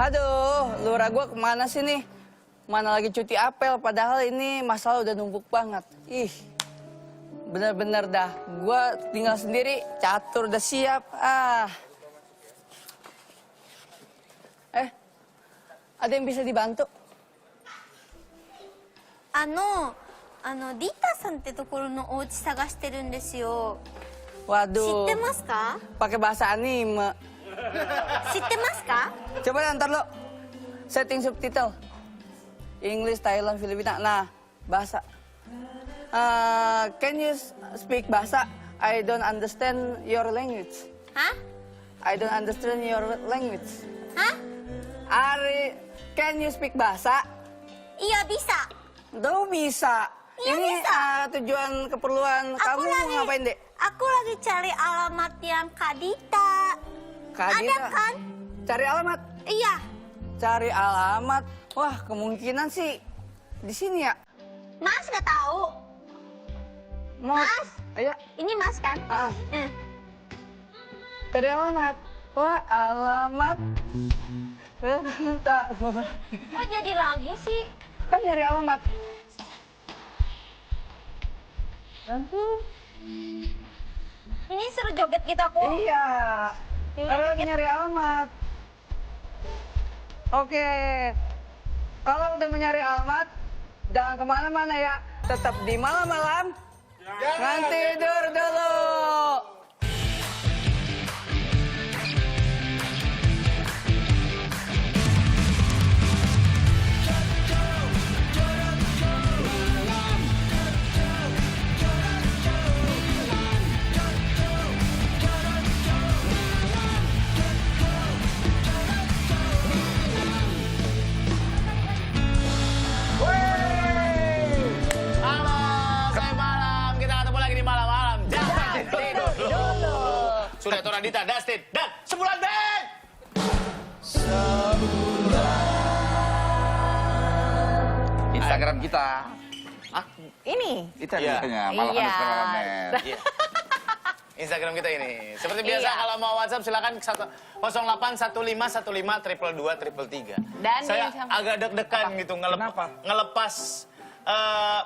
Aduh, lurah gua kemana sih nih? Mana lagi cuti apel, padahal ini masalah udah numpuk banget. Ih, bener-bener dah. Gua tinggal sendiri, catur udah siap. Ada yang bisa dibantu? リータさんってところのお家探してるんですよ。知 Waduh, ってますか？ pakai bahasa anime. 知ってますか？ Coba ntar lo, setting subtitle. English, Thailand, Filipina. Nah, bahasa. Can you speak bahasa? I don't understand your language. は？ I don't understand your language. は？ Can you speak bahasa? Iya bisa. Tuh bisa. Iya, Ini bisa. tujuan keperluan kamu mau ngapain, Dek? Aku lagi cari alamat yang Kak Dita. Kak Ada Dita. kan? Cari alamat. Iya. Cari alamat. Wah, kemungkinan sih di sini ya. Mas nggak tahu. Mas. Ayo. Ini Mas kan? Cari alamat. Wah, alamat. Bentar. Kok jadi lagi sih? Kan nyari alamat. Ini seru joget gitu aku. Iya. Karena lagi nyari alamat. Oke. Kalau udah mencari alamat, jangan kemana-mana ya. Tetap di malam-malam. Jangan tidur dulu. Sudah Toradita, Dustin, dan Sebulan Band! Instagram kita. Ini? Itu Iya. adanya, malam Iya. Iya. Instagram kita ini. Seperti biasa Iya. kalau mau WhatsApp silakan 0815152233. Dan saya di- agak deg-degan gitu Kenapa? ngelepas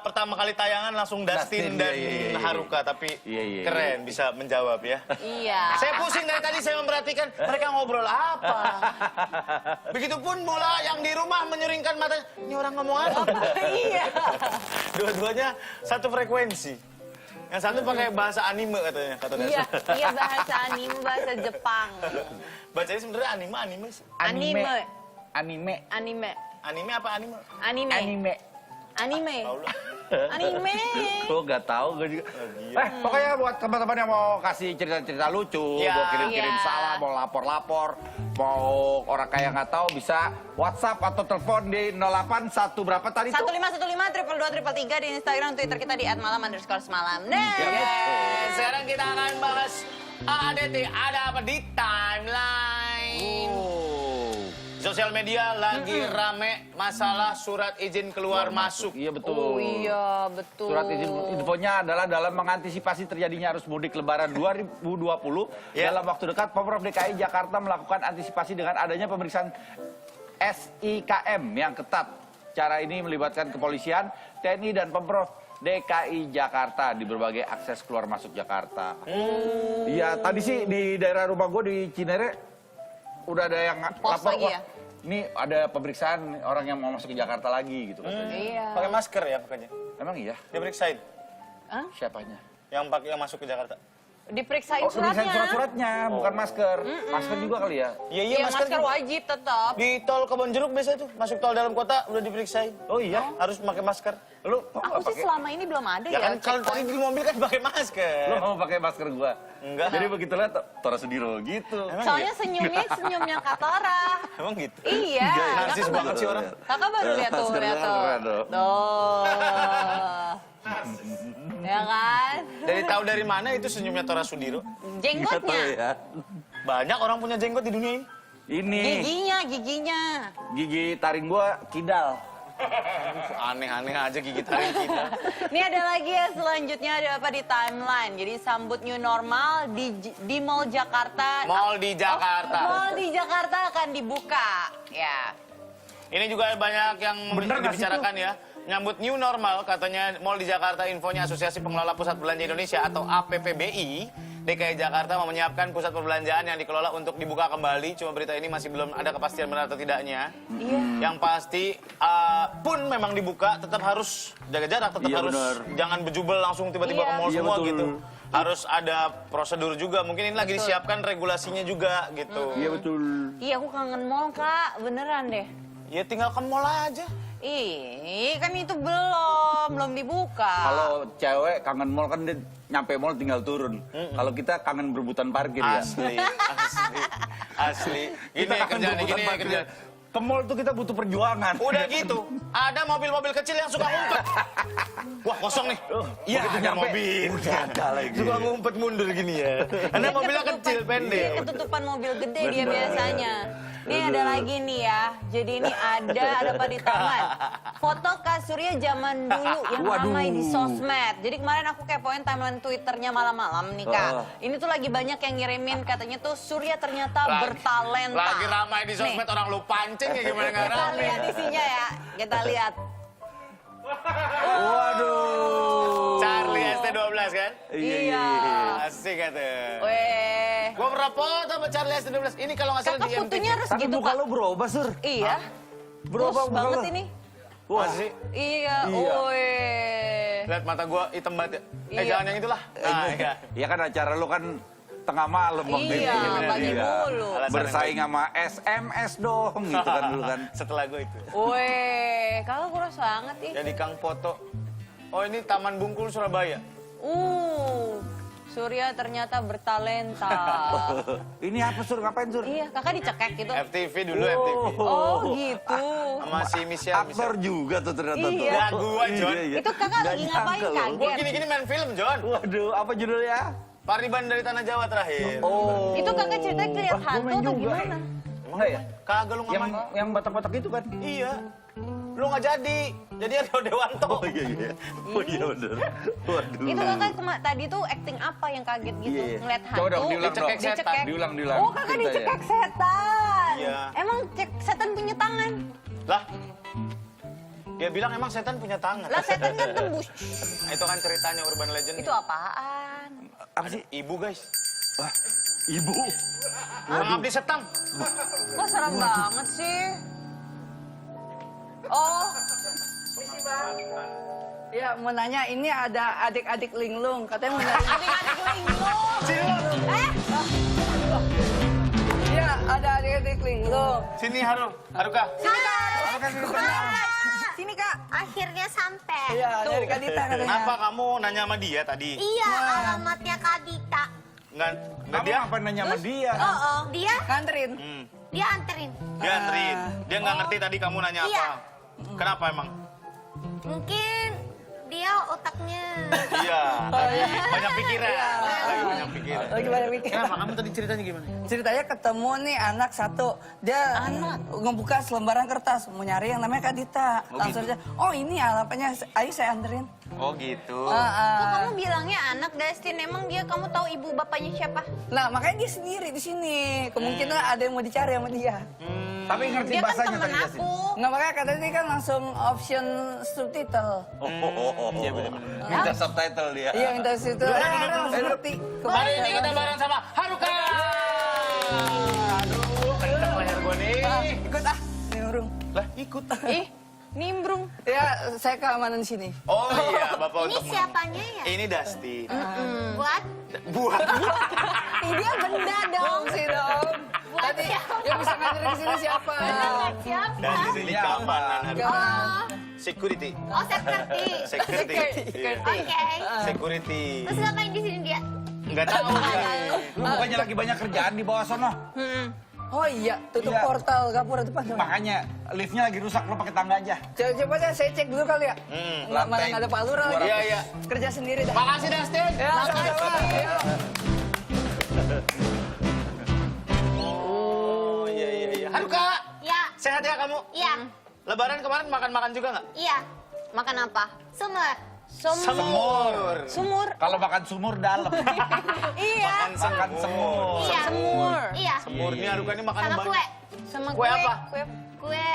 pertama kali tayangan langsung Dustin dan iya. Haruka, tapi Iya. keren bisa menjawab ya. Iya. Saya pusing dari tadi saya memperhatikan mereka ngobrol apa. Begitupun bola yang di rumah menyeringkan matanya. Ini orang ngomong apa? Iya. Dua-duanya satu frekuensi. Yang satu pakai bahasa anime katanya, kata Iya, Dustin. iya bahasa anime, bahasa Jepang. Bacanya sebenarnya anime sih. Anime. Anime. Anime. Anime apa anime? Anime. Anime. Anime. Tahu lu. Anime. Gue gak tahu, gue juga. Pokoknya buat teman-teman yang mau kasih cerita-cerita lucu, Iya. mau kirim-kirim Iya. salah, mau lapor-lapor, mau orang kaya nggak tahu bisa WhatsApp atau telepon di 081 berapa tadi tuh? 1515 222 333 di Instagram, Twitter kita di @malam_semalam. Sekarang kita akan bahas ADT, ada apa di timeline. Sosial media lagi rame masalah surat izin keluar masuk. Iya betul. Oh iya, betul. Surat izin infonya adalah dalam mengantisipasi terjadinya arus mudik lebaran 2020. Ya. Dalam waktu dekat, Pemprov DKI Jakarta melakukan antisipasi dengan adanya pemeriksaan SIKM yang ketat. Cara ini melibatkan kepolisian, TNI, dan Pemprov DKI Jakarta di berbagai akses keluar masuk Jakarta. Iya, tadi sih di daerah rumah gue di Cinere udah ada yang Pos lapor, lagi "Wah, ya?" ini ada pemeriksaan orang yang mau masuk ke Jakarta lagi gitu katanya. Iya. Pakai masker ya makanya. Emang iya? Dia periksain Siapanya? yang masuk ke Jakarta. Diperiksain Oh, suratnya. tulisan surat-suratnya, bukan masker. Masker juga kali ya? Iya Iya, masker juga. wajib tetap. Di tol Kebonjeruk biasa tuh, masuk tol dalam kota udah diperiksain. Oh iya? Harus pakai masker. Lu Aku sih selama ini belum ada Ya ya. kan kalau tadi di mobil kan pakai Lu masker. mau pakai masker gua? Enggak. Jadi begitu lihat Tora Sudiro gitu. Emang Soalnya iya? senyumnya senyumnya Katora. Emang gitu. Iya. Narsis Kakak banget baru- sih orang. Kakak baru lihat tuh, Maskernya lihat tuh. keren tuh. Tuh. Ya kan? Dari tahu dari mana itu senyumnya Tora Sudiro? Jenggotnya. ya. Banyak orang punya jenggot di dunia ini. Ini Giginya. gigi taring gua kidal. Aneh-aneh aja gigit hari kita. Ini ada lagi ya selanjutnya ada apa di timeline. Jadi sambut new normal di Mall Jakarta. Mall di Jakarta. Mall di Jakarta akan dibuka. Ya. Ini juga banyak yang Bener nggak sih dibicarakan ya. Nyambut new normal, katanya Mall di Jakarta, infonya Asosiasi Pengelola Pusat Belanja Indonesia atau APPBI, DKI Jakarta mau menyiapkan pusat perbelanjaan yang dikelola untuk dibuka kembali. Cuma berita ini masih belum ada kepastian benar atau tidaknya. Iya. Yang pasti pun memang dibuka, tetap harus jaga jarak, tetap Iya, harus benar. jangan bejubel langsung tiba-tiba Iya. ke mall Iya, semua betul. gitu. Harus ada prosedur juga, mungkin ini lagi disiapkan regulasinya juga gitu. Iya betul. Iya, aku kangen mall, Kak. Beneran deh. Ya tinggal ke mall aja. Ih, kan itu belum dibuka. Kalau cewek kangen mall kan dia nyampe mall tinggal turun. Kalau kita kangen berebutan parkir ya. Asli. Gini Kita kangen kerjaan berebutan gini parkir. kerjaan. Ke mall tuh kita butuh perjuangan. Udah gitu, ada mobil-mobil kecil yang suka ngumpet. Wah, kosong nih. Iya, begitu ada nyampe, mobil. udah ada lagi. Suka ngumpet mundur gini ya. Karena mobilnya kecil, Iya, pendek. ketutupan mobil gede dia biasanya. Ini ada lagi nih ya. Jadi ini ada apa di tangan? Foto Kak Surya zaman dulu yang Waduh. ramai di sosmed. Jadi kemarin aku kepoin timeline Twitternya malam-malam nih Kak. Ini tuh lagi banyak yang ngirimin katanya tuh Surya ternyata bertalenta. Lagi ramai di sosmed, Nih, orang lu pancing ya gimana nggak kita ramai. lihat isinya ya. Kita lihat. Waduh. Charlie ST12 kan? Iya. Asik kata. Weh. Gua pernah foto sama Charlie ST12. Ini kalau nggak salah Kakak di MTV. fotonya harus Tapi gitu muka Kak. lo berubah, Sur. Iya. Berubah Push banget lo. ini. Masih. Iya. Iya. Weh. Lihat mata gua hitam banget ya. Iya. Jangan yang itulah. Nah, iya. Ya kan acara lo kan tengah malam waktu Iya, itu. pagi mulu. Alasan Bersaing sama SMS dong gitu kan dulu kan. Setelah gua itu. Weh, kakak kurus banget ih. Jadi Kang foto. Oh, ini Taman Bungkul Surabaya. Surya ternyata bertalenta. Ini apa, Sur? Ngapain, Sur? Iya, kakak dicekek gitu. FTV dulu, FTV. Oh, gitu. Sama si Michelle. Aktor juga tuh ternyata tuh. Iya. Gak gua, John. Iya, iya. Itu kakak Nggak lagi ngapain nyangka loh. kaget? Gua gini-gini main film, John. Waduh, apa judulnya? Pariban dari Tanah Jawa terakhir. Oh. Itu kakak ceritanya kelihatan Wah, gua hantu main atau juga. gimana? Enggak ya? Kagak lu Yang ngapain? yang batak-batak itu kan? Iya. Lu nggak jadi. Jadi ada Dewanto. Oh iya iya. Oh iya bener. Waduh. Itu kakak tadi tuh acting apa yang kaget gitu? Iya. Ngeliat hantu. Coba dong diulang dong. Dicekek setan. Diulang. Oh, kakak Ceritanya. dicekek setan. Iya. Emang setan punya tangan? Lah. Dia bilang emang setan punya tangan. Lah setan kan tembus. Nah, itu kan ceritanya urban legend. Itu apaan? Apa sih? Ibu, guys. Wah, ibu. Mengabdi setan. Kok serem banget sih? Oh, Ya, mau nanya, ini ada adik-adik linglung. Katanya mau nyari. adik-adik linglung. Iya, ada adik-adik linglung. Sini Haruka. Sini kak. Akhirnya sampai. Iya, dari Kak Dita katanya. Kenapa kamu nanya sama dia tadi? Iya, alamatnya Kak Dita. Nggak Kamu dia? apa nanya sama dia? Oh. Dia Nganterin. dia anterin. Dia anterin. Dia nggak ngerti tadi kamu nanya apa. Iya. Kenapa emang? Mungkin dia otaknya. Iya. Lagi banyak pikiran. Lagi banyak pikiran. Lagi banyak mikir. Kenapa? Kamu tadi ceritanya gimana? Ceritanya ketemu nih anak satu. Dia ngebuka selembaran kertas. Mau nyari yang namanya Kak Dita. Langsung aja, oh ini alamatnya. Ayo saya anterin. Oh gitu. Kok kamu bilangnya anak Dustin? Emang dia kamu tahu ibu bapaknya siapa? Nah, makanya dia sendiri di sini. Kemungkinan ada yang mau dicari sama dia. Tapi ngerti Dia kan bahasanya temen tadi Jasin? aku. Nggak, makanya katanya dia kan langsung option subtitle. Iya benar-benar. Minta subtitle dia. Iya, minta subtitle. Langsung ngerti. Hari ini kita bareng sama Haruka. Aduh, kenceng leher gue nih. Ikut ah, nimbrung. Lah, ikut. Ih, nimbrung. Ya, saya keamanan di sini. Oh iya, Bapak Ini untuk siapanya ya? Ini Dusty. Buat Buat. Ih, dia benda dong. Sih dong. buat Tadi siapa? yang bisa ngajarin di sini siapa? Siapa? Dan di sini Iya, keamanan apa? Haruka. Oh, Security. oh security. Security. Iya. Oke. Security. Terus ngapain di sini dia? Enggak tahu dia. Lu bukannya lagi banyak kerjaan di bawah sono? Oh iya, tutup Iya. portal gapura depan. Makanya liftnya lagi rusak, lu pakai tangga aja. Coba saya cek dulu kali ya. Nggak, malah nggak ada Pak Lurah lagi. Iya, iya. Kerja sendiri dah. Makasih Dustin. Ya, sama-sama. Ayo. Oh iya. Haruka, Ya. sehat ya kamu? Iya. Lebaran kemarin makan-makan juga nggak? Iya. Makan apa? Sumur. Semur. Sumur. Kalau makan sumur dalam. Iya. Makan semur. Iya. Semur. Iya. Semur ini Haruka ini makan Sama kue. Sama Kue apa? Kue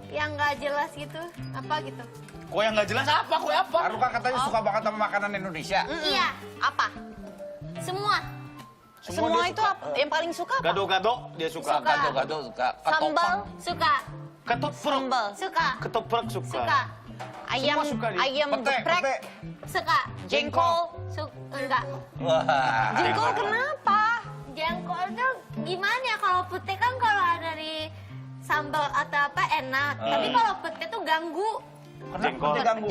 yang nggak jelas gitu. Apa gitu? Kue yang nggak jelas apa? Kue apa? Haruka katanya suka banget sama makanan Indonesia. Iya. Apa? Semua. Semua dia itu suka. apa? Yang paling suka apa? Gado-gado dia suka. Gado-gado suka. Sambal. Suka. Ketoprak. Sambal. Suka. Ketoprak suka. Suka. Ayam, Semua suka dia. ayam Pete, geprek. pete. Suka. Jengkol. Enggak. Wah. Jengkol kenapa? Jengkol tuh gimana ya, kalau putih kan kalau dari sambal atau apa enak. Tapi kalau putih tuh ganggu. Jengkol. Ganggu.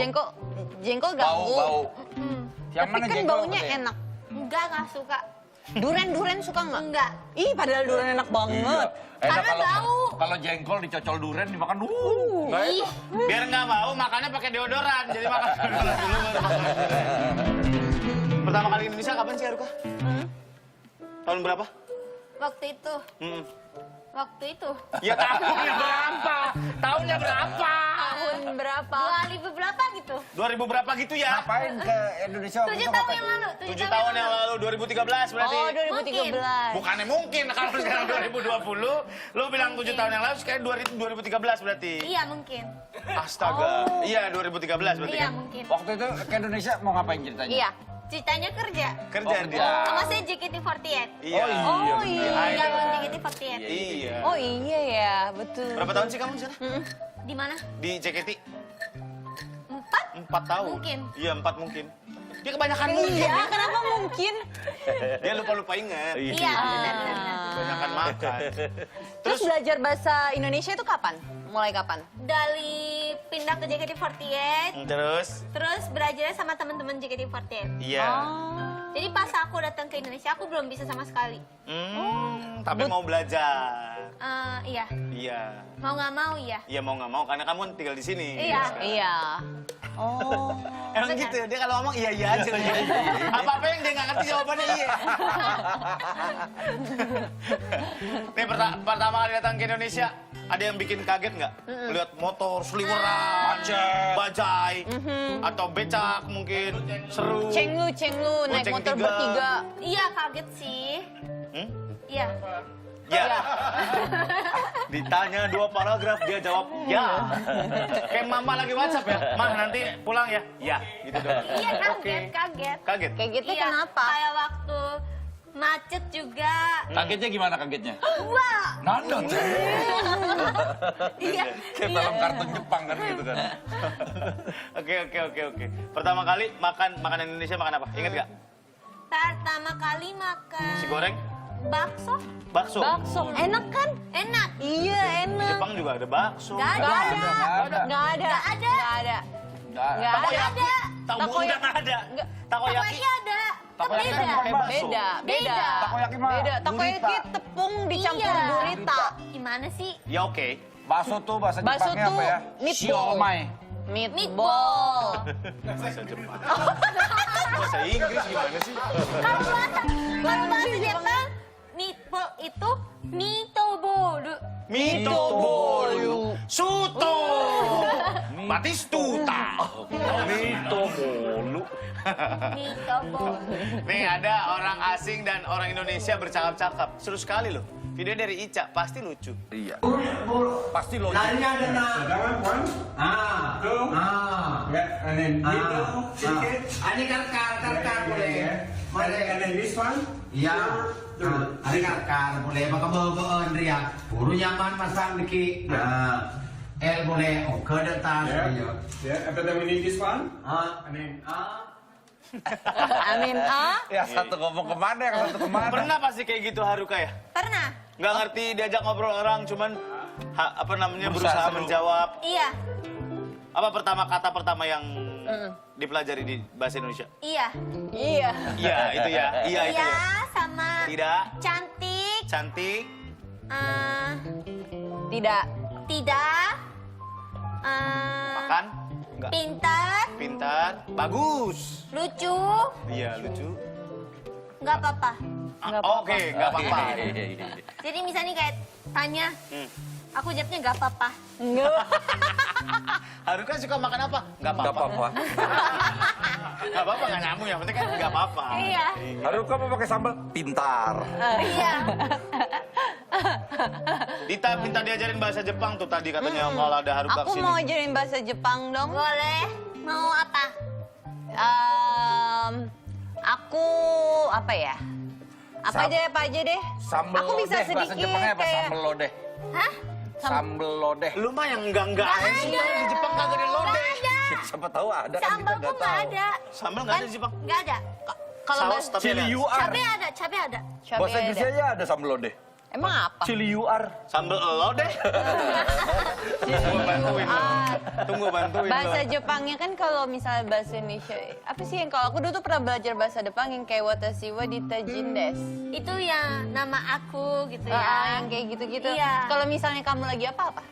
Jengkol Bau, ganggu. bau. Mm. Yang Tapi mana kan jengkol baunya apa teh? enak. Nggak suka. Duren suka nggak? Enggak. Ih, padahal duren enak banget. Karena kalau bau. kalau jengkol dicocol duren dimakan Ih. Biar nggak bau, makannya pakai deodoran. Jadi makan deodoran dulu baru makan duren. Pertama kali Indonesia kapan sih Haruka? Tahun berapa? Waktu itu. Hmm. Waktu itu. Ya tahunnya berapa? Tahunnya berapa? Tahun berapa? 2000 berapa gitu? 2000 berapa gitu ya? Ngapain ke Indonesia waktu 7 itu tahun ngapain? yang lalu. 7 tahun yang lalu, 2013 berarti. Oh, 2013. Bukannya mungkin, kalau sekarang 2020, lu bilang 7 tahun yang lalu, sekarang 2013 berarti. Iya mungkin. Astaga, iya 2013 berarti Iya kan? mungkin. Waktu itu ke Indonesia mau ngapain ceritanya? Iya. Ceritanya kerja. Kerja Oh, dia. Sama saya JKT48. Iya. Oh iya. Gabung JKT48. Iya. Oh iya ya, betul. Berapa tahun sih kamu di sana? Di mana? Di JKT? 4? 4 tahun. Mungkin. Iya, 4 mungkin. Dia kebanyakan mungkin. Iya, kenapa mungkin? Dia lupa-lupa ingat. Iya, benar. Kebanyakan makan. Terus belajar bahasa Indonesia itu kapan? Mulai kapan? Dari pindah ke JKT48, Terus? belajar sama teman-teman JKT48. Iya. Jadi pas aku datang ke Indonesia, aku belum bisa sama sekali. Tapi mau belajar. Iya. Iya. Mau nggak mau, iya. Iya mau nggak mau karena kamu tinggal di sini. Iya. Iya. Oh. Emang gitu ya, dia kalau ngomong iya aja. Apa-apa yang dia nggak ngerti jawabannya iya. Nih pertama kali datang ke Indonesia, ada yang bikin kaget nggak? Lihat motor, seliweran, bajai, atau becak mungkin, seru. Cenglu naik Ceng motor tiga. bertiga. Iya, kaget sih. Hmm? Iya. Ya. Ditanya 2 paragraf, dia jawab ya. Kayak mama lagi WhatsApp ya, mah nanti pulang ya? Ya, gitu doang. Iya, kaget, Oke. kaget. Kaget? Kayak gitu Iya, kenapa? Kayak waktu macet juga. Kagetnya gimana kagetnya? Wah. Nandot. Iya. Kayak film kartun Jepang kan gitu kan. Oke. Pertama kali makan makanan Indonesia makan apa? Ingat gak? Pertama kali makan Nasi goreng? bakso. Bakso? Bakso. Enak kan? Enak. Iya, Di enak. Jepang juga ada bakso. Gak ada. Nggak ada. Nggak ada. Nggak ada. Nggak. Nggak ada. Takoyaki? Tahu udah nggak ada. Nggak. Takoyaki? Takoyaki ada. Takoyaki Beda. kan pakai bakso. Beda. Takoyaki mah Beda. Takoyaki gurita. tepung dicampur Iya. gurita. Gimana sih? Ya oke. Bakso tuh bahasa Bakso Jepangnya tuh apa ya? meatball. Siomai. Meatball. Bahasa Jepang. Bahasa Inggris gimana sih? Kalau bahasa Jepang, meatball itu mitoboru. Mitobolu. Suto. Batistuta. Mitobolu. Mitoboru. Nih ada orang asing dan orang Indonesia bercakap-cakap. Seru sekali loh. Video dari Ica, pasti lucu. Iya. Pasti lo. Larinya ada nak. Ya, and then itu sedikit. Ini karkar boleh. And then this one. Iya. Ini karkar boleh. Maka bawa Andrea. Buru nyaman masang dikit. El boleh. Oh, ke detas. Yeah. Yeah. After that we need this one. Ah. And then Amin. Ya satu ngomong kemana, yang satu kemana. Pernah pasti kayak gitu Haruka ya? Pernah? Nggak ngerti diajak ngobrol orang, cuman apa namanya Berusaha berusaha seru. menjawab. Iya. Apa kata pertama yang dipelajari di bahasa Indonesia? Iya. Iya. Iya itu ya. Iya itu Iya, ya. sama Tidak. cantik. Cantik. Tidak. Tidak. Makan. Enggak. Pintar. Pintar. Bagus. Lucu. Iya lucu. Nggak apa-apa. Oke, nggak apa-apa. Jadi misalnya kayak tanya, Aku jawabnya nggak apa-apa. Haruka suka makan apa? Nggak Nggak apa-apa. apa-apa. Nggak apa-apa, nggak nyambung. Yang penting kan nggak apa-apa. Iya. Haruka mau pakai sambal? Pintar. Iya. Dita minta diajarin bahasa Jepang tuh tadi katanya kalau ada Haruka Aku kesini. mau ajarin bahasa Jepang dong. Boleh. Mau apa? Aku apa ya? Apa aja deh. Sambal Aku bisa lodeh, bahasa sedikit Jepangnya apa? kayak- Sambal lodeh. Hah? Sambal lodeh. Lu mah yang enggak aja sih. Di Jepang kagak ada lodeh. Siapa tahu ada kan kita Sambal nggak tuh nggak tahu. ada. Sambal nggak ada di Jepang. Nggak ada. Kalau Saus bahasa tapi ada. Chili you are. Cabai ada, cabai ada. Bahasa Inggrisnya aja ada sambal lodeh. Emang apa? Chili you are. Sambal lodeh. Tunggu bantuin lo. Tunggu bantuin lo. Bahasa Jepangnya kan kalau misalnya bahasa Indonesia, apa sih yang kalau aku dulu tuh pernah belajar bahasa Jepang yang kayak watashi wa ditajin desu. Itu yang nama aku gitu ya. Yang kayak gitu-gitu. Iya. Kalau misalnya kamu lagi apa-apa?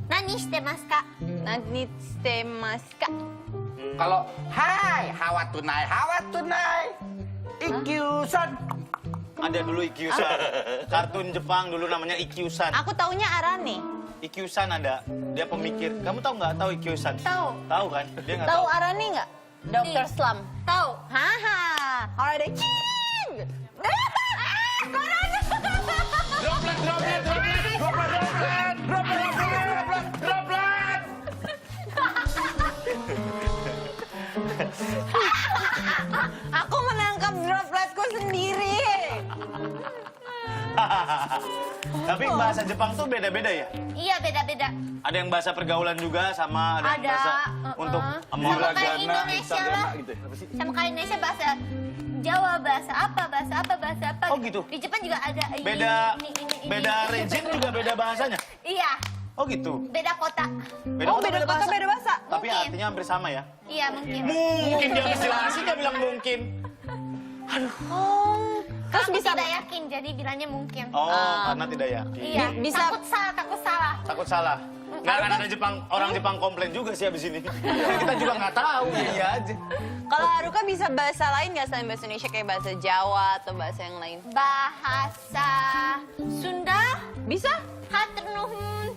Nani shitemasu ka? Nanti stemasu ka? Kalau hai, hawa tunai, Ikyusan. Ada dulu Ikyusan. Kartun Jepang dulu namanya Ikyusan. Aku taunya Arane. Ikyusan ada. Dia pemikir. Kamu tahu nggak tahu Ikyusan? Tahu. Tahu kan? Dia nggak Tahu tahu. Arane nggak? Dr. Slum. Tahu. Haha. Kalau ada cing. Aku menangkap dropletku sendiri. Tapi bahasa Jepang tuh beda-beda ya? Iya, beda-beda. Ada yang bahasa pergaulan juga sama ada yang Ada, bahasa untuk Sama kayak Indonesia lah. gitu ya? Apa sih? Sama kayak Indonesia bahasa Jawa, bahasa apa. Oh, gitu? Di Jepang juga ada. Beda region juga beda bahasanya? Iya, Oh gitu? beda kota. Oh, beda kota, beda bahasa. Tapi Mungkin. artinya hampir sama ya? Iya, mungkin. Mungkin dia habis jelasin dia bilang mungkin. Oh, terus Aku bisa tidak yakin, jadi bilangnya mungkin. Oh, karena tidak yakin. Iya, bisa- takut salah. Takut salah. Nggak akan ada orang Jepang komplain juga sih abis ini. Kita juga nggak tahu, iya aja. Kalau Haruka bisa bahasa lain nggak selain bahasa Indonesia kayak bahasa Jawa atau bahasa yang lain? Bahasa Sunda, Bisa? hatur nuhun.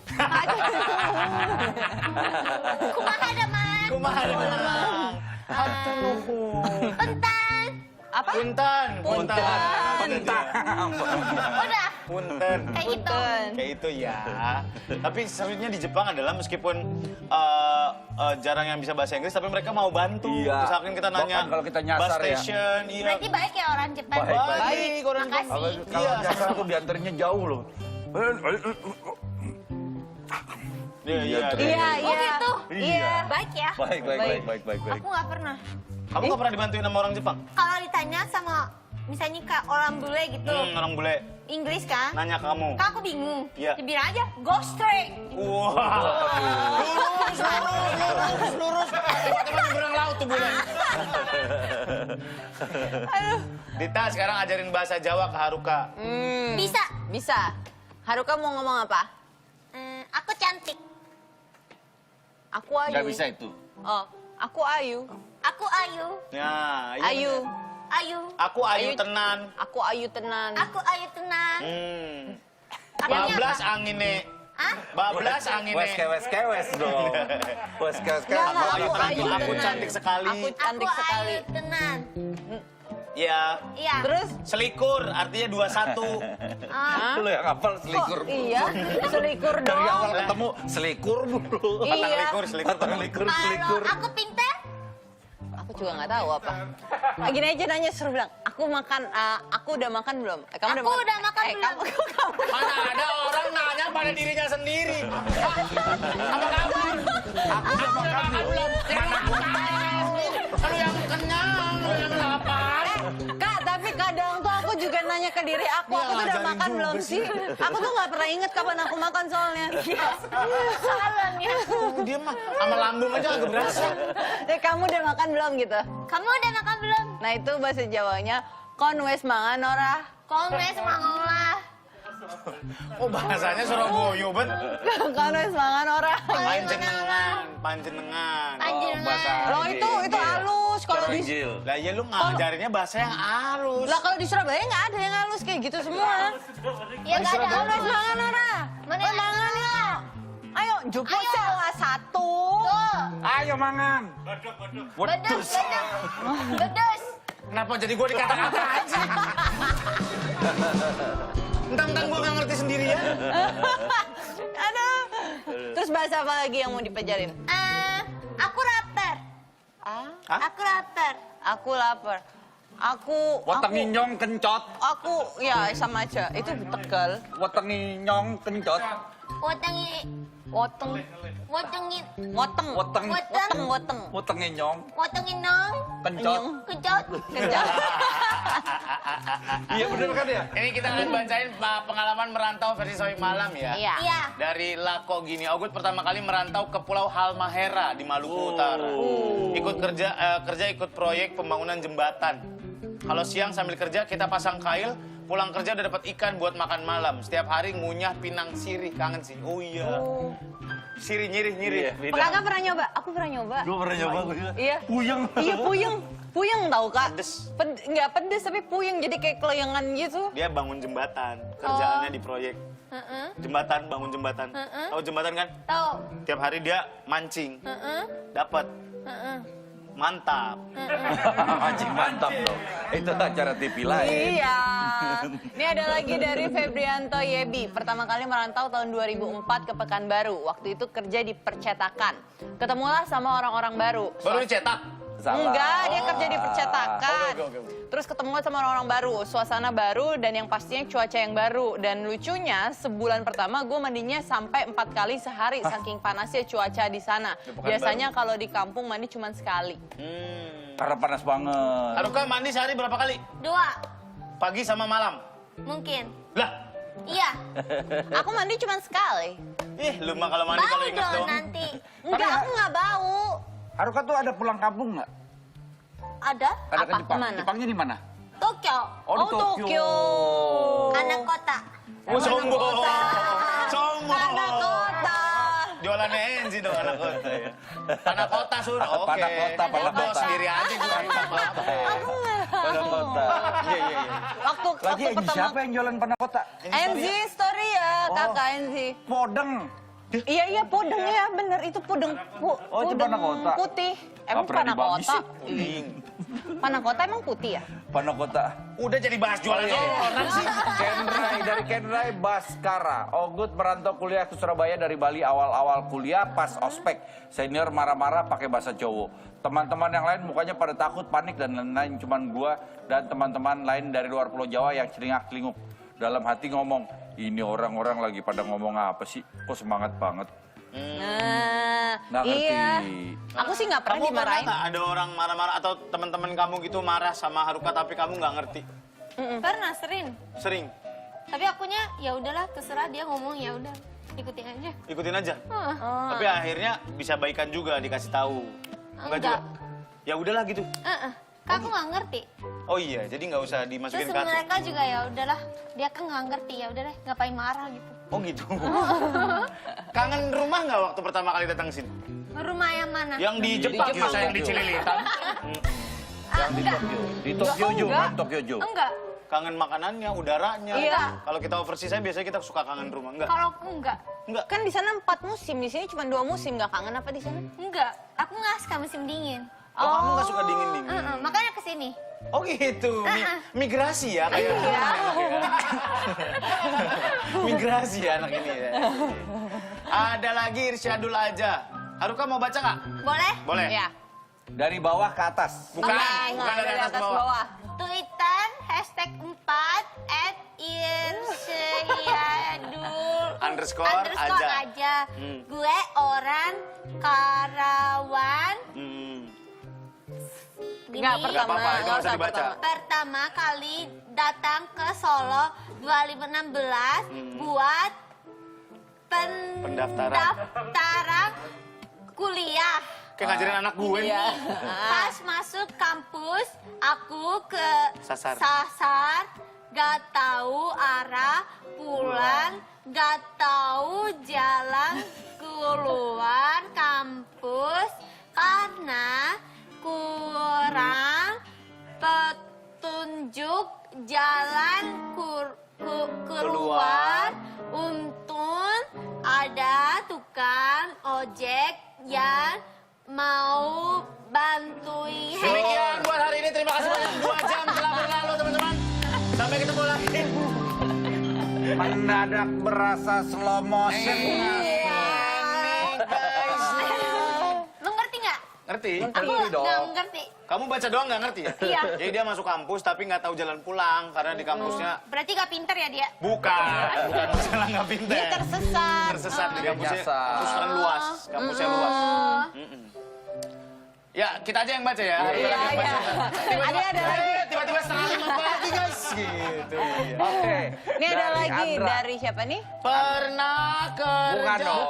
Kumaha daman. Kumaha Mang? Hatur nuhun. Pentan. Apa? Punten. Udah, Punten. kayak gitu. Punten. Kayak itu ya. Tapi serunya di Jepang adalah meskipun jarang yang bisa bahasa Inggris, tapi mereka mau bantu. Iya. Misalkan kita nanya Bahkan kalau kita nyasar bus ya. station, iya. Berarti baik ya orang Jepang. Baik. Baik orang Jepang. Makasih. Kalau Iya. nyasar tuh diantarnya jauh loh. Iya, iya. Iya, Oh iya. gitu? Iya. Baik ya. Baik. Aku nggak pernah. Kamu nggak pernah dibantuin sama orang Jepang? Kalau ditanya sama misalnya ke orang bule gitu, Orang bule Inggris kan? nanya ke kamu. Kan aku bingung. Iya. Dibilang aja, go straight. Wah. Lurus. Tiba-tiba nyebrang laut tuh bule. Dita sekarang ajarin bahasa Jawa ke Haruka. Bisa. Bisa. Haruka mau ngomong apa? Aku cantik. Aku Ayu. Nggak bisa itu. Oh, aku Ayu. Aku ayu. Ya, iya Ayu. bener. Ayu. Aku Ayu Ayu. tenan. Aku Ayu tenan. Aku ayu tenan. Artinya Bablas apa? angine. Hah? Bablas angine. Wes dong. Wes Nggak, Aku Ayu aku tenan. Ayu Aku tenan. cantik sekali. Aku cantik Aku sekali. ayu tenan. Ya. Iya. Terus? Selikur artinya 21. Ah, Lu yang hafal selikur. Iya, selikur Dari dong. awal ketemu selikur dulu. Iya. Batang likur, kalau selikur. aku pintar, Aku juga nggak tahu apa. Gini aja nanya suruh bilang, aku udah makan belum? Kamu Aku udah makan belum? Kamu. Mana ada orang nanya pada dirinya sendiri. Apa kabar? Aku udah makan belum? Mana aku tahu? Kalau yang kenyang, lu yang lapar. Kak, tapi kadang tuh aku juga nanya ke diri aku tuh udah ngajarin makan juga belum sih? Aku tuh nggak pernah inget kapan aku makan soalnya. salam ya. Dia mah sama lambung aja agak berasa. Kamu udah makan belum gitu? Kamu udah makan belum? Nah itu bahasa Jawanya, kon wes mangan ora? Komes mangolah. Oh bahasanya Surabaya, bet. Kon wes mangan ora? Panjenengan, panjenengan. Panjenengan. bahasa- Loh itu halus. halus kalau di... Lah ya lu ngajarinnya bahasa yang halus. Lah kalau di Surabaya nggak ada yang halus kayak gitu semua. Ya nggak ada Halus halus. mangan Nora. Mana yang Mangan ya. Ayo jupuk Ayo. salah satu. Tuh. Ayo mangan. Bedes, bedes. Bedes. Kenapa jadi gue dikata-katain sih? Entang-entang gue nggak ngerti sendiri ya. Aduh. Terus bahasa apa lagi yang mau dipelajarin? Aku lapar. Ah, Aku lapar. aku lapar. Aku Wetengi nyong kencot. aku ya sama aja. Itu Tegal. Wetengi nyong kencot. Watangi, Woteng. watangi, Woteng. Woteng. Woteng. Woteng. Wetengi nyong watangi nong, kencot. kejot. Kejam. Iya bener kan ya? Ini kita akan bacain pengalaman merantau versi Sohib Malam ya. Iya. Iya. Dari Lako Gini, Ogut pertama kali merantau ke Pulau Halmahera di Maluku Utara. Ikut kerja ikut proyek pembangunan jembatan. Kalau siang sambil kerja kita pasang kail, pulang kerja udah dapat ikan buat makan malam. Setiap hari ngunyah pinang sirih, kangen sih. Oh iya. Sirih nyirih. Kakak pernah nyoba? Aku pernah nyoba. Gue pernah nyoba gue juga. Iya. Puyeng. Iya puyeng. Puyeng tau kak? Pedes. Nggak pedes tapi puyeng jadi kayak keleyangan gitu. Dia bangun jembatan, kerjaannya di proyek. Jembatan, bangun jembatan. Tahu jembatan kan? Tahu. Tiap hari dia mancing. Dapat. Mantap. Mancing mantap loh. Itu acara TV lain. Iya. Ini ada lagi dari Febrianto Yebi. Pertama kali merantau tahun 2004 ke Pekanbaru. Waktu itu kerja di percetakan. Ketemulah sama orang-orang baru. Baru dicetak. Salah. Enggak, dia kerja di percetakan. Oke. Terus ketemu sama orang-orang baru, suasana baru, dan yang pastinya cuaca yang baru. Dan lucunya, sebulan pertama gue mandinya sampai 4 kali sehari, saking panasnya cuaca di sana. Biasanya kalau di kampung mandi cuma sekali. Karena panas banget. Haruka mandi sehari berapa kali? 2. Pagi sama malam. Mungkin. Lah, Iya. Aku mandi cuma sekali. lu mah kalau mandi kalau Bau inget dong dong. nanti. Enggak, aku nggak bau. Haruka tuh ada pulang kampung nggak? Ada? Ada ke Apa? Jepang. Kemana? Jepangnya di mana? Tokyo. Oh, di Tokyo. Anak kota. Oh, sombong. Sombong. Anak kota. Jualannya Enzi dong anak kota ya. Anak kota Sur, oke. Panak kota, panak Bawa kota. sendiri aja gue. Panah kota. Iya. Waktu Lagi pertama. siapa yang jualan panah kota? Enzi story ya, kakak Enzi. Podeng. Iya podeng ya bener itu podeng Oh, itu podeng panah kota. putih. Emang pernah panah dibagi kota? sih. Panah kota emang putih ya? Panah kota. Udah jadi bahas jualan orang sih. Kenrai dari Kenrai Baskara. Ogut merantau kuliah ke Surabaya dari Bali awal-awal kuliah pas ospek. Senior marah-marah pakai bahasa Jawa. Teman-teman yang lain mukanya pada takut, panik dan lain-lain. Cuman gua dan teman-teman lain dari luar Pulau Jawa yang celingak-celinguk. Dalam hati ngomong, ini orang-orang lagi pada ngomong apa sih? Kok semangat banget? Nah, Nggak ngerti. iya. Aku sih nggak pernah Kamu pernah dimarahin. nggak ada orang marah-marah atau teman-teman kamu gitu marah sama Haruka tapi kamu nggak ngerti? Pernah sering. Sering. Tapi akunya ya udahlah terserah dia ngomong ya udah ikutin aja. Ikutin aja. Hah. Tapi akhirnya bisa baikan juga dikasih tahu. Enggak juga. Ya udahlah gitu. Kan aku nggak ngerti. Oh iya, jadi nggak usah dimasukin Terus ke hati. mereka juga ya udahlah dia kan nggak ngerti ya udah deh ngapain marah gitu. Oh gitu. Kangen rumah nggak waktu pertama kali datang sini? Rumah yang mana? Yang di Jepang, Jepang. yang di Cililitan. Yang di Tokyo. Di Tokyo Jo, kan? Tokyo Jo. Enggak. Kangen makanannya, udaranya. Iya. Kalau kita overseas saya biasanya kita suka kangen rumah. Enggak. Kalau aku enggak. Enggak. Kan di sana 4 musim, di sini cuma 2 musim. Nggak kangen apa di sana? Enggak. Aku nggak suka musim dingin. Oh, kamu nggak suka dingin-dingin? Makanya kesini. Oh gitu, migrasi ya kayak migrasi ya anak ini ya. Ada lagi Irsyadul aja. Haruka mau baca nggak? Boleh? Boleh. Ya. Dari bawah ke atas. Bukan, bukan dari atas ke bawah. Tweetan #4 @irsyadul Underscore aja. Gue orang Karawang. Nggak, Gini, Nggak apa-apa, itu nggak usah dibaca. pertama kali datang ke Solo 2016 buat pendaftaran kuliah. Kayak ngajarin anak gue. Iya. Pas masuk kampus, aku ke Sasar. gak tahu arah pulang, gak tahu jalan keluar kampus karena kurang petunjuk jalan keluar. Untung ada tukang ojek yang mau bantuin. Demikian buat hari ini. Terima kasih banyak. 2 jam telah berlalu, teman-teman. Sampai ketemu lagi. Mendadak berasa slow motion. Lu ngerti nggak? Ngerti? Aku nggak ngerti. Kamu baca doang nggak ngerti ya? Iya. Jadi dia masuk kampus tapi nggak tahu jalan pulang karena di kampusnya Berarti nggak pinter ya dia? bukan masalah nggak pintar. Dia tersesat. Tersesat di kampusnya. Nyasar. Kampus kan luas, kampusnya luas. Ya kita aja yang baca ya. Iya. Ada lagi. Tiba-tiba setengah 5 pagi guys. Gitu. Iya. Oke. Ini ada dari lagi Andra. dari siapa nih? Pernah Bukan kerja. dong.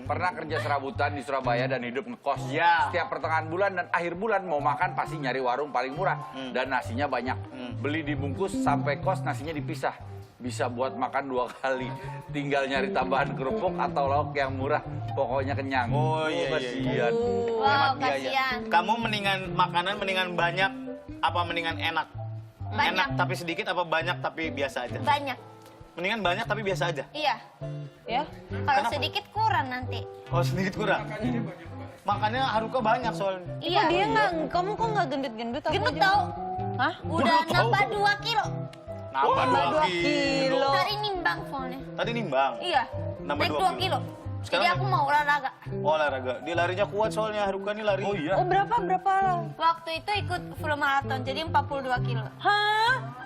Pernah kerja serabutan di Surabaya dan hidup ngekos. Ya. Setiap pertengahan bulan dan akhir bulan mau makan pasti nyari warung paling murah. Dan nasinya banyak. Beli dibungkus sampai kos nasinya dipisah. Bisa buat makan 2 kali. Tinggal nyari tambahan kerupuk atau lauk yang murah. Pokoknya kenyang. Oh, iya, iya, kasihan. Wow, Hemat biaya. kasihan. Kamu mendingan makanan mendingan banyak apa mendingan enak? Banyak. Enak tapi sedikit apa banyak tapi biasa aja? Banyak. Mendingan banyak tapi biasa aja. Iya. Ya. Kalau sedikit kurang nanti. Oh sedikit kurang. Makannya Haruka banyak soalnya. Iya. Dia nggak, kamu kok nggak gendut-gendut? Aku Gendut aja. tau. Hah? Udah nambah 2 kilo. Nambah 2 2 kilo. kilo. Tadi nimbang soalnya. Tadi nimbang. Iya. Nambah Naik 2 2 kilo. Sekarang Jadi aku mau olahraga. Oh olahraga. Dia larinya kuat soalnya Haruka nih lari. Oh iya. Oh berapa lah? Waktu itu ikut full marathon, jadi 42 kilo. Hah?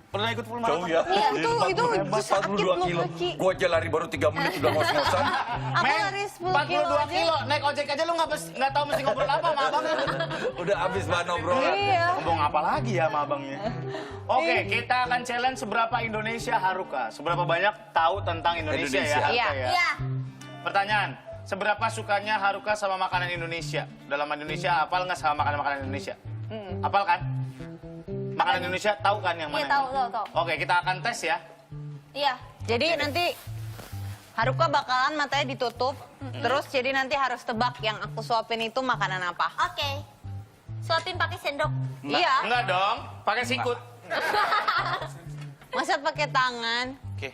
Pernah ikut full marathon? ya. Iya. Itu sakit loh kaki. Gua aja lari baru 3 menit udah ngos-ngosan. Aku Men, lari 10 kilo 42 aja. kilo. Naik ojek aja lu nggak tahu mesti ngobrol apa sama abang. Udah habis bahan obrolan. Iya. Ngomong apa lagi ya sama abangnya? Oke, kita akan challenge seberapa Indonesia Haruka. Seberapa banyak tahu tentang Indonesia, Indonesia. ya Haruka Iya. ya? Iya. Pertanyaan, seberapa sukanya Haruka sama makanan Indonesia? Dalam Indonesia, hafal nggak sama makanan-makanan Indonesia? Hafal kan? Makanan Indonesia tahu kan yang mana? Iya, tahu. Oke, kita akan tes ya. Iya. Jadi nanti Haruka bakalan matanya ditutup. Terus jadi nanti harus tebak yang aku suapin itu makanan apa. Oke. Suapin pakai sendok. Iya. Enggak dong, pakai sikut. Masa pakai tangan? Oke,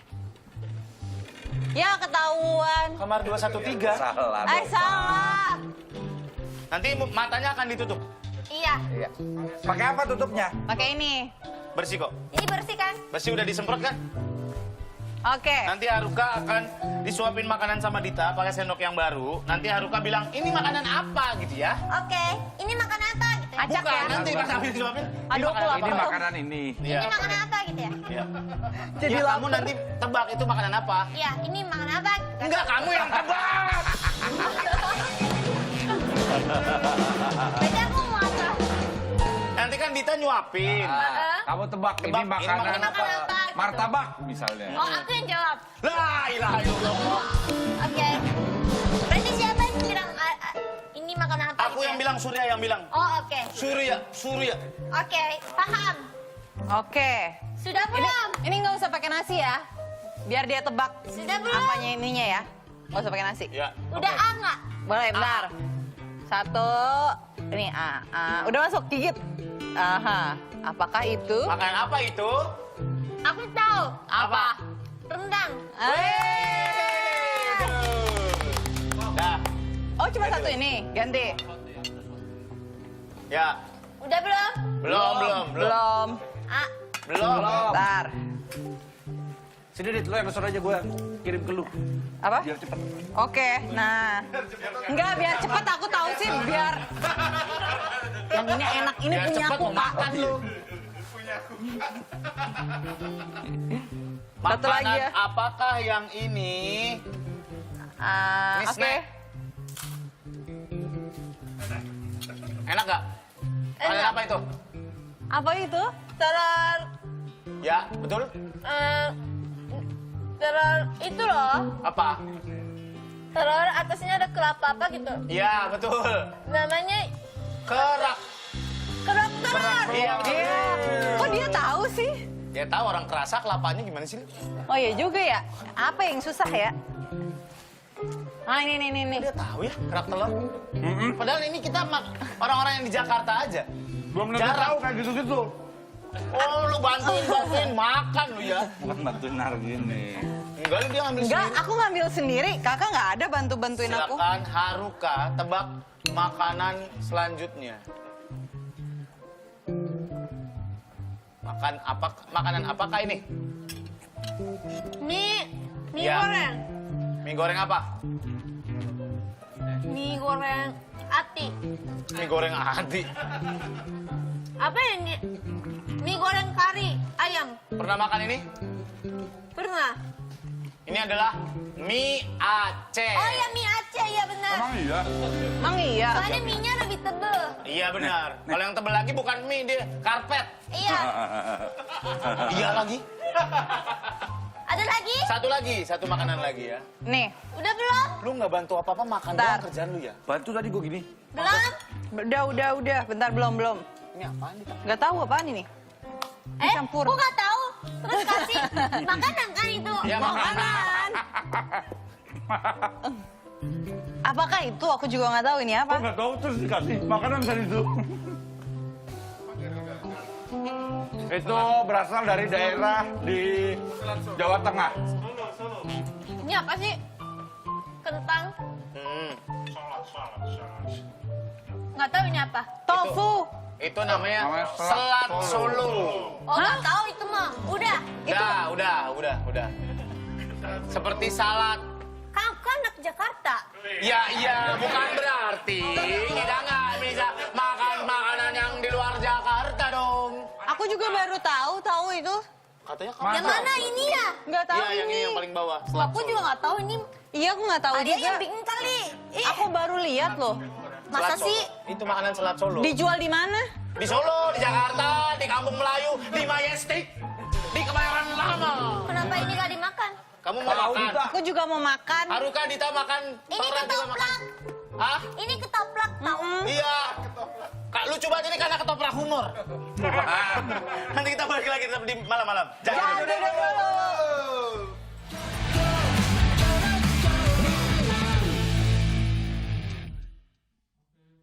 Ya ketahuan. kamar 213. Salah. Salah. Nanti matanya akan ditutup. Iya. Iya. Pakai apa tutupnya? Pakai ini. Bersih kok. Ini bersih kan? Bersih udah disemprot kan? Oke. Nanti Haruka akan disuapin makanan sama Dita pakai sendok yang baru. Nanti Haruka bilang, ini makanan apa gitu ya? Oke. Ini makan apa gitu ya? Acak Bukan, ya. nanti pas habis disuapin, Aduh, aku lapar. Ini makanan ini. Iya. Ini makan apa gitu ya? Iya. Jadi Ya, kamu nanti tebak itu makanan apa. Iya, ini makan apa? Gitu. Enggak, kamu yang tebak. Berarti aku mau apa? Nanti kan Dita nyuapin. Kamu tebak, ini Tebak, ini makanan makanan apa? apa? Martabak misalnya. Oh, aku yang jawab. La ilaha illallah. Oke. Berarti siapa yang bilang ini makan apa? Aku gitu yang ya? bilang, Surya yang bilang. Oh, oke. Surya. Oke, paham. Oke. Sudah belum? Ini nggak usah pakai nasi ya. Biar dia tebak Sudah belum? apanya ininya ya. Nggak usah pakai nasi. Ya. Udah A nggak? Boleh, bentar. 1. Ini A. Udah masuk, gigit. Aha. Apakah itu? Makanan apa itu? Aku tahu. Apa? Rendang. Dah. Oh, cuma satu ini. Ganti. Ya. Udah belum? Belum. Belum. A. Belum. Bentar. Sini Dit, lo yang pesan aja gue kirim ke lu. Apa? Biar cepet. Oke, nah. Enggak, biar cepet aku tahu sih, biar... Yang ini enak, ini Biar punya cepet aku, mau Kak. makan lu. Satu lagi Makanan ya. apakah yang ini? Ini Oke. snack. Enak gak? Makanan Enak. apa itu? Apa itu? Telur. Ya, betul? Telur itu loh. Apa? Telur atasnya ada kelapa apa gitu. Ya, betul. Namanya Kerak. kerak telur. Iya, betul. Kok dia tahu sih? Dia tahu orang kerasa kelapanya gimana sih? Oh iya juga ya. Apa yang susah ya? Ah, ini. Dia tahu ya kerak telur. Padahal ini kita orang-orang yang di Jakarta aja. Belum tentu Jarang. tahu kayak gitu-gitu. Oh, lu bantuin makan lu ya. Bukan bantuin gini. Enggak, lu dia ngambil Enggak, sendiri. aku ngambil sendiri. Kakak nggak ada bantuin aku. Silakan Haruka tebak makanan selanjutnya. Makanan apakah ini? Mie Ya. goreng. Mie goreng apa? Mie goreng ati. Mie goreng ati. Apa ini? Mie goreng kari ayam. Pernah makan ini? Pernah. Ini adalah mie Aceh. Oh ya mie Aceh ya benar. Emang iya? Emang iya. Soalnya mie-nya lebih tebel. Iya benar. Kalau yang tebel lagi bukan mie, dia karpet. Iya. Iya lagi. Ada lagi? Satu makanan lagi ya. Nih, Udah belum? Lu nggak bantu apa-apa makan Bentar. doang kerjaan lu ya? Bantu tadi gue gini. Belum? udah. Bentar, belum. Ini apaan nih? Nggak tahu apaan ini. Campur. Kok nggak tahu? Terus kasih makanan kan itu? Ya makanan. Apakah itu? Aku juga nggak tahu ini apa. Nggak tahu terus dikasih makanan dari itu. Itu berasal dari daerah di Jawa Tengah. Ini apa sih? Kentang? Nggak tahu ini apa? Tofu. Itu namanya Namanya selat Solo. Oh nggak tahu itu mah. Udah. Udah. Seperti salad. Kamu kan anak Jakarta. Iya, bukan berarti kita nggak bisa makan makanan yang di luar Jakarta dong. Aku juga baru tahu itu. Katanya kamu. Yang mana ini ya? Nggak tahu Iya, yang ini. ini yang paling bawah. Selat Aku Solo. juga nggak tahu ini. Iya, aku nggak tahu Ada juga. yang bikin kali. Ih, Aku baru lihat loh. Selat masa Solo. sih? Itu makanan selat Solo. Dijual di mana? Di Solo, di Jakarta, di Kampung Melayu, di Majestic, di Kebayoran Lama. Kenapa ini nggak dimakan? Kamu mau makan? Aku juga mau makan. Haruka Dita makan. Ini Tora juga makan. ketoprak. Hah? Ini ketoprak tahu? Iya. Kak, lu coba aja nih karena ketoprak humor. Nanti kita balik lagi tetap di malam-malam. Jangan. Udah dulu.